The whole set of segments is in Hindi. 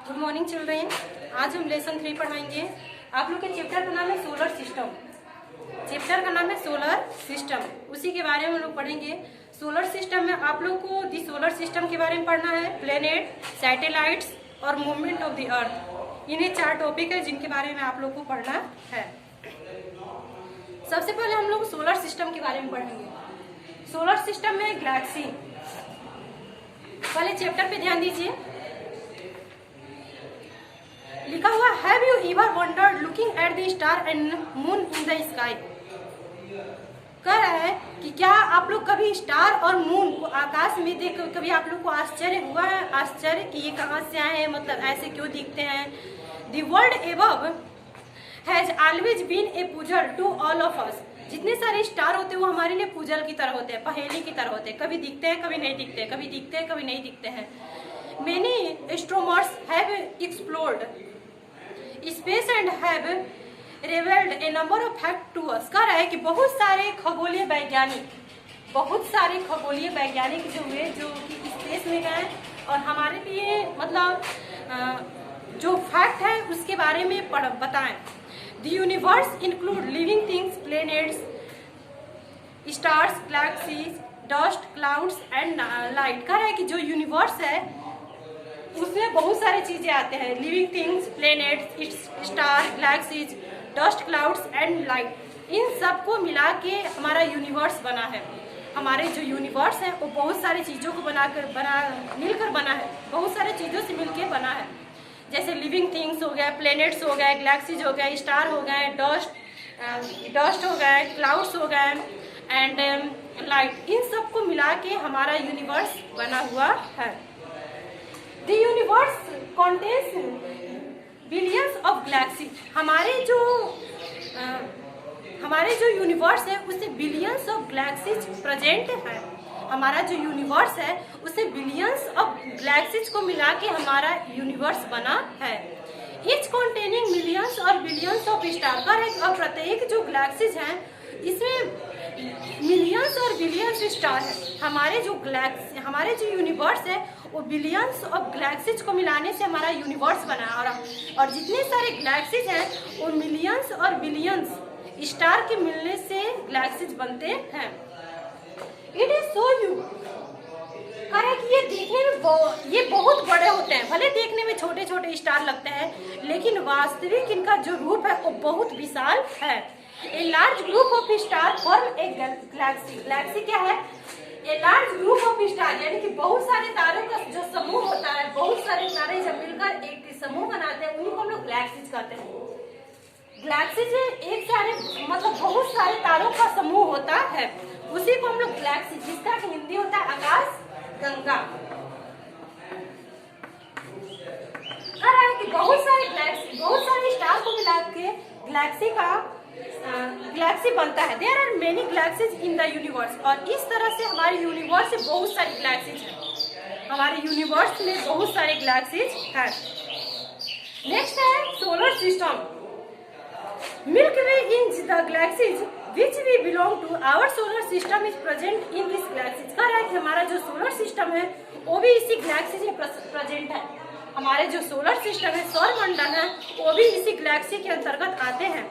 Good morning children. आज हम लेसन 3 पढ़ाएंगे। आप लोग के चैप्टर का नाम है सोलर सिस्टम। चैप्टर का नाम है सोलर सिस्टम, उसी के बारे में हम लोग पढ़ेंगे। सोलर सिस्टम में आप लोग को दी सोलर सिस्टम के बारे में पढ़ना है, प्लेनेट, सैटेलाइट्स और मूवमेंट ऑफ द अर्थ। इन्हें 4 टॉपिक है जिनके बारे में आप लोग को पढ़ना है। सबसे पहले हम लोग सोलर सिस्टम के बारे में पढ़ेंगे। सोलर सिस्टम में गैलेक्सी, पहले चैप्टर पे ध्यान दीजिए। लिखा हुआ have you ever wondered looking at the star and moon in the sky. कह रहा है कि क्या आप लोग कभी स्टार और मून को आकाश में देख कभी आप लोग को आश्चर्य हुआ है? आश्चर्य कि ये कहाँ से आए हैं, मतलब ऐसे क्यों दिखते हैं। The world above has always been a puzzle to all of us. जितने सारे स्टार होते हैं वो हमारे लिए पुजल की तरह होते हैं, पहेली की तरह होते हैं। कभी दिखते हैं, कभी नहीं दिखते, कभी दिखते हैं, कभी नहीं दिखते हैं। Many astronomers have explored space and have revealed a number of fact to us. कह रहा है कि बहुत सारे खगोलीय वैज्ञानिक जो हुए, जो कि स्पेस में गए और हमारे लिए मतलब जो फैक्ट है उसके बारे में बताएं। The universe include living things, planets, stars, galaxies, dust, clouds and light. कह रहा है कि जो यूनिवर्स है उसमें बहुत सारी चीजें आते हैं, living things, planets, star, galaxies, dust, clouds and light. इन सबको मिला के हमारा यूनिवर्स बना है। हमारे जो यूनिवर्स है वो बहुत सारी चीज़ों को मिलकर बना है, बहुत सारी चीज़ों से मिलकर बना है। जैसे लिविंग थिंग्स हो गया, प्लैनेट्स हो गए, गैलेक्सीज हो गए, स्टार हो गए, डस्ट हो गए, क्लाउड्स हो गए एंड लाइट। इन सबको मिला के हमारा यूनिवर्स बना हुआ है। The universe contains billions of galaxies। हमारे जो यूनिवर्स है उससे बिलियंस ऑफ गैलेक्सीज प्रेजेंट है। हमारा जो यूनिवर्स है उससे बिलियंस ऑफ गैलेक्सीज को मिला के हमारा यूनिवर्स बना है। इच कॉन्टेनिंग मिलियंस और बिलियंस ऑफ स्टार। और प्रत्येक जो गैलेक्सीज हैं इसमें मिलियंस और बिलियंस स्टार है। हमारे जो यूनिवर्स है वो बिलियंस ऑफ गैलेक्सीज को मिलाने से हमारा यूनिवर्स बना। और जितने सारे गैलेक्सीज हैं वो मिलियंस और बिलियंस स्टार के मिलने से गैलेक्सीज बनते हैं। It is so you. कह कि ये देखने में ये बहुत बड़े होते हैं, भले देखने में छोटे छोटे स्टार लगते हैं लेकिन वास्तविक इनका जो रूप है वो बहुत विशाल है। A large group of star form A Galaxy. Galaxy क्या है? A large group of star, यानी कि बहुत सारे तारों का जो समूह होता है, बहुत सारे तारे जब मिलकर एक समूह बनाते हैं उन्हीं को हम लोग गैलेक्सीज कहते हैं। गैलेक्सीज एक सारे मतलब बहुत सारे तारों का समूह होता है, उसी को हम लोग गैलेक्सी, जिसका हिंदी होता है आकाश गंगा। कह रहा है कि बहुत सारे स्टार को मिला के गैलेक्सी बनता है। There are many galaxies in the universe. और इस तरह से हमारे यूनिवर्स में बहुत सारी गैलेक्सीज हैं। हमारे यूनिवर्स में बहुत सारे गैलेक्सीज हैं। नेक्स्ट है solar system. Milky way in the galaxies which we belong to, our solar system is present in this galaxies। कह रहा है कि हमारा जो सोलर सिस्टम है वो भी इसी गैलेक्सी में प्रेजेंट है। हमारे जो सोलर सिस्टम है, सौर मंडल है, वो भी इसी गैलेक्सी के अंतर्गत आते हैं।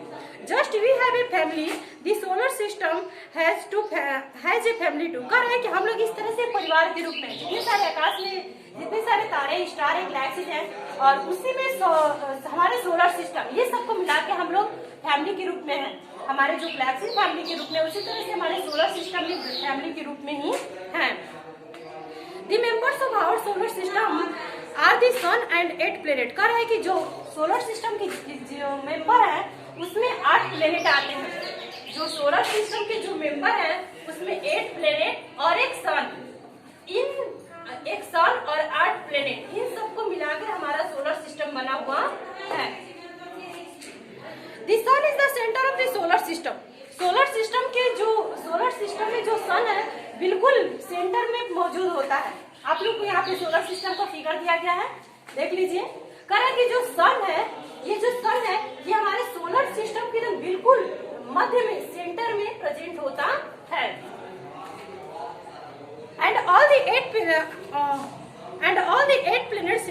Just we have a family, the solar system has a family too. कह रहा है कि हम लोग इस तरह से परिवार के रूप में जितने सारे आकाश में जितने सारे तारे, स्टार, गैलेक्सीज हैं और उसी में हमारे सोलर सिस्टम, ये सबको मिला के हम लोग फैमिली के रूप में हैं। हमारे जो गैलेक्सी फैमिली के रूप में, उसी तरह से हमारे सोलर सिस्टम भी फैमिली के रूप में ही हैं। The members of our solar system are the sun and 8 planet. कह रहा है कि जो सोलर सिस्टम के जो मेंबर है उसमें 8 प्लेनेट आते हैं। जो सोलर सिस्टम के जो मेंबर है उसमें 8 प्लेनेट और एक सन और 8 प्लेनेट, इन सबको मिलाकर हमारा सोलर सिस्टम बना हुआ है। The sun is the center of the solar system। Solar system में जो सन है बिल्कुल सेंटर में मौजूद होता है। आप लोग को यहाँ पे सोलर सिस्टम का फिगर दिया गया है, देख लीजिए। कह रहा है कि जो सन है ये हमारे सोलर सिस्टम के बिल्कुल मध्य में, सेंटर में प्रेजेंट होता है। And all the 8 planets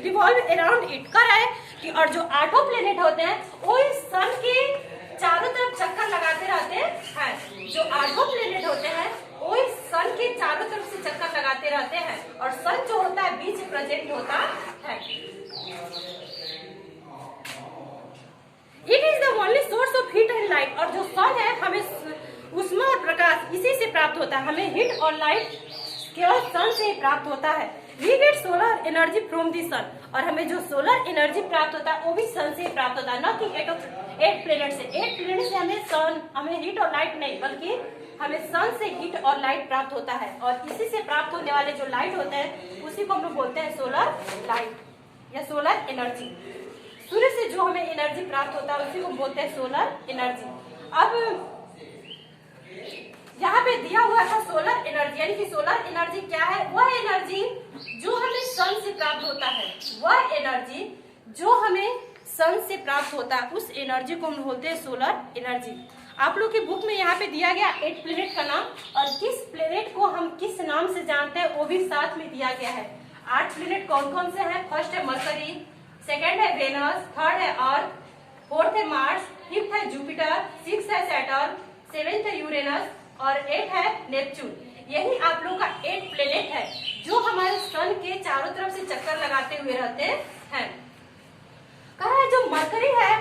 revolve around it. कर है कि और जो 8 प्लेनेट होते हैं वो इस सन के चारों तरफ चक्कर लगाते रहते हैं। जो 8 प्लेनेट होते हैं वो इस सन के चारों तरफ से चक्कर लगाते रहते हैं और सन जो होता है बीच प्रेजेंट होता है। It is the only source of heat and light. और जो सन है हमें ऊष्मा और प्रकाश इसी से प्राप्त होता है। हमें हीट और लाइट केवल सन से ही प्राप्त होता है। We get solar energy from the sun. और हमें जो सोलर एनर्जी प्राप्त होता है वो भी सन से प्राप्त होता है, न कि 8 प्लेनेट से। 8 प्लेनेट से हमें हीट और लाइट नहीं, बल्कि हमें सन से हीट और लाइट प्राप्त होता है। और इसी से प्राप्त होने वाले जो लाइट होते हैं उसी को हम लोग बोलते हैं सोलर लाइट या सोलर एनर्जी। सूर्य से जो हमें एनर्जी प्राप्त होता है उसी को बोलते हैं सोलर एनर्जी। अब यहाँ पे दिया हुआ था सोलर एनर्जी, यानी कि सोलर एनर्जी क्या है? वह एनर्जी जो हमें सन से प्राप्त होता है, वह एनर्जी जो हमें सन से प्राप्त होता है, उस एनर्जी को हम बोलते हैं सोलर एनर्जी। आप लोग की बुक में यहाँ पे दिया गया 8 प्लेनेट का नाम, और किस प्लेनेट को हम किस नाम से जानते हैं वो भी साथ में दिया गया है। 8 प्लेनेट कौन कौन से हैं? फर्स्ट है मरकरी, सेकेंड है वेनस, थर्ड है अर्थ, फोर्थ है मार्स, फिफ्थ है जुपिटर, 6 है सैटर्न, 7th है यूरेनस और 8 है नेपच्यून। यही आप लोग का 8 प्लेनेट है जो हमारे सन के चारों तरफ से चक्कर लगाते हुए रहते हैं। कहा है जो मरकरी है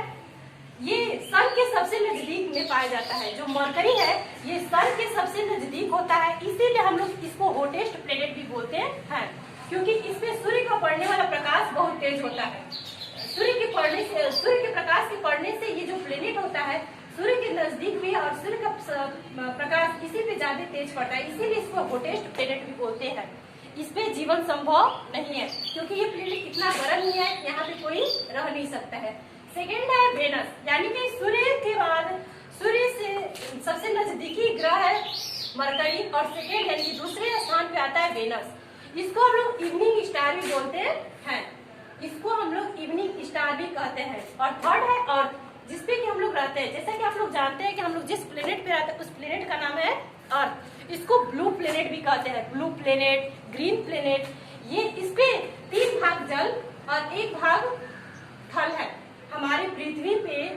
ये सन के सबसे नजदीक में पाया जाता है। जो मरकरी है ये सन के सबसे नजदीक होता है, इसीलिए हम लोग इसको हॉटेस्ट प्लेनेट भी बोलते हैं, क्योंकि इसमें सूर्य का पड़ने वाला प्रकाश बहुत तेज होता है। सूर्य के प्रकाश के पड़ने से ये जो प्लेनेट होता है सूर्य के नजदीक भी, और सूर्य का प्रकाश इसी पे ज्यादा तेज पड़ता है, इसीलिए इसको हॉटेस्ट प्लेनेट भी बोलते हैं। इस पे जीवन संभव नहीं है, क्योंकि ये प्लेनेट इतना गर्म ही है, यहाँ पे कोई रह नहीं सकता है। सेकेंड है वेनस, यानी कि सूर्य के बाद सूर्य से सबसे नजदीकी ग्रह है मरकरी, और सेकेंड यानी कि दूसरे स्थान पे आता है वेनस। इसको हम लोग इवनिंग स्टार भी बोलते हैं, इसको हम लोग इवनिंग स्टार भी कहते हैं। और थर्ड है अर्थ, जिसपे कि हम लोग रहते हैं। जैसा कि आप लोग जानते हैं कि हम लोग जिस प्लेनेट पे रहते हैं उस प्लेनेट का नाम है अर्थ। इसको ब्लू प्लेनेट भी कहते हैं, ब्लू प्लेनेट, ग्रीन प्लेनेट। ये इसपे 3 भाग जल और 1 भाग थल है। हमारे पृथ्वी पे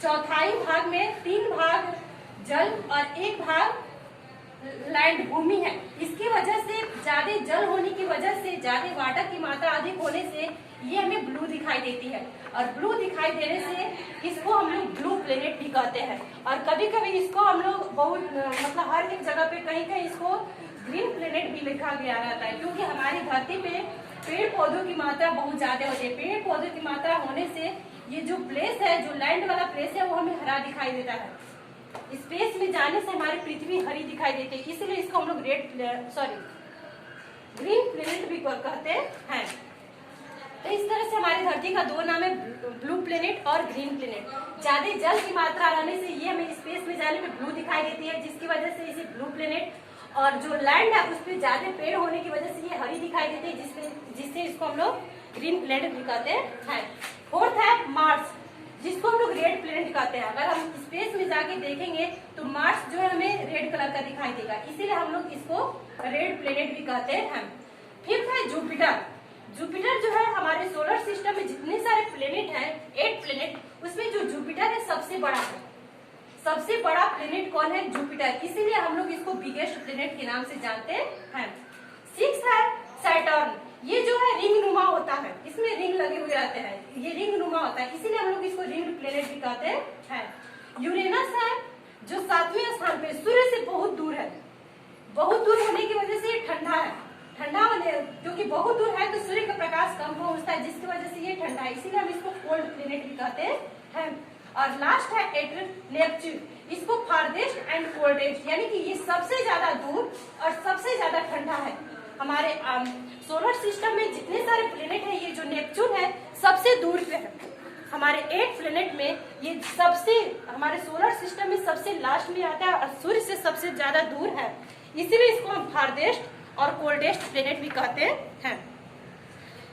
चौथाई भाग में 3 भाग जल और 1 भाग लैंड भूमि है। इसकी वजह से ज्यादा जल होने की वजह से, ज्यादा वाटर की मात्रा अधिक होने से ये हमें ब्लू दिखाई देती है, और ब्लू दिखाई देने से इसको हम लोग ब्लू प्लेनेट भी कहते हैं। और कभी कभी इसको हम लोग बहुत मतलब हर एक जगह पे कहीं कहीं इसको ग्रीन प्लेनेट भी लिखा गया रहता है, क्योंकि हमारी धरती पे पेड़ पौधों की मात्रा बहुत ज्यादा होती है। पेड़ पौधों की मात्रा होने से ये जो प्लेस है, जो लैंड वाला प्लेस है, वो हमें हरा दिखाई देता है। स्पेस में जाने से हमारी पृथ्वी हरी दिखाई देती है, इसीलिए इसको हम लोग ग्रीन प्लेनेट भी कहते हैं। तो इस तरह से हमारी धरती का 2 नाम है, ब्लू प्लेनेट और ग्रीन प्लेनेट। ज्यादा जल की मात्रा रहने से ये हमें स्पेस में जाने पे ब्लू दिखाई देती है, जिसकी वजह से इसे ब्लू प्लेनेट, और जो लैंड है उस पर ज्यादा पेड़ होने की वजह से ये हरी दिखाई देती है, जिससे इसको हम लोग ग्रीन प्लेनेट भी कहते हैं। फोर्थ है मार्स, जिसको हम लोग रेड प्लेनेट कहते हैं। अगर हम स्पेस में जाके देखेंगे तो मार्स जो है हमें रेड कलर का दिखाई देगा, इसीलिए हम लोग इसको रेड प्लेनेट भी कहते हैं। फिफ्थ है जुपिटर। जुपिटर जो है हमारे सोलर सिस्टम में जितने सारे प्लेनेट हैं, 8 प्लेनेट, उसमें जो जुपिटर है सबसे बड़ा है। सबसे बड़ा प्लेनेट कौन है? जुपिटर, इसीलिए हम लोग इसको बिगेस्ट प्लेनेट के नाम से जानते हैं। 6 है सैटर्न, ये जो है रिंग नुमा होता है, इसमें रिंग लगे हुए रहते हैं, ये रिंग नुमा होता है, इसीलिए हम लोग इसको रिंग प्लेनेट भी कहते हैं। यूरेनस है जो 7वें स्थान पे सूर्य से बहुत दूर है। बहुत दूर होने की वजह से ये ठंडा है, क्योंकि बहुत दूर है तो सूर्य का प्रकाश कम पहुंचता है, जिसकी वजह से ये ठंडा है, इसीलिए हम इसको कोल्ड प्लेनेट भी कहते हैं। और लास्ट है नेपच्यून, इसको फारदेस्ट एंड कोल्डेस्ट, यानी कि ये सबसे ज्यादा दूर और सबसे ज्यादा ठंडा है। हमारे सोलर सिस्टम में जितने सारे प्लेनेट है, ये जो नेपच्यून है सबसे दूर पे है। हमारे 8 प्लेनेट में ये सबसे, हमारे सोलर सिस्टम में सबसे लास्ट में आता है और सूर्य से सबसे ज्यादा दूर है, इसीलिए इसको हम फारदेस्ट और कोल्डेस्ट प्लेनेट भी कहते हैं।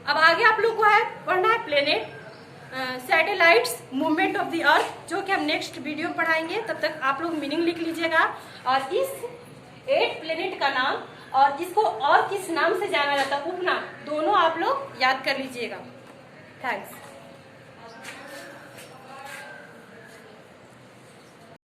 अब आगे आप लोग को है पढ़ना है planet, satellites, movement of the earth, जो कि हम नेक्स्ट वीडियो में पढ़ाएंगे। तब तक आप लोग मीनिंग लिख लीजिएगा, और इस 8 प्लेनेट का नाम और इसको और किस नाम से जाना जाता है, उपनाम, दोनों आप लोग याद कर लीजिएगा। थैंक्स।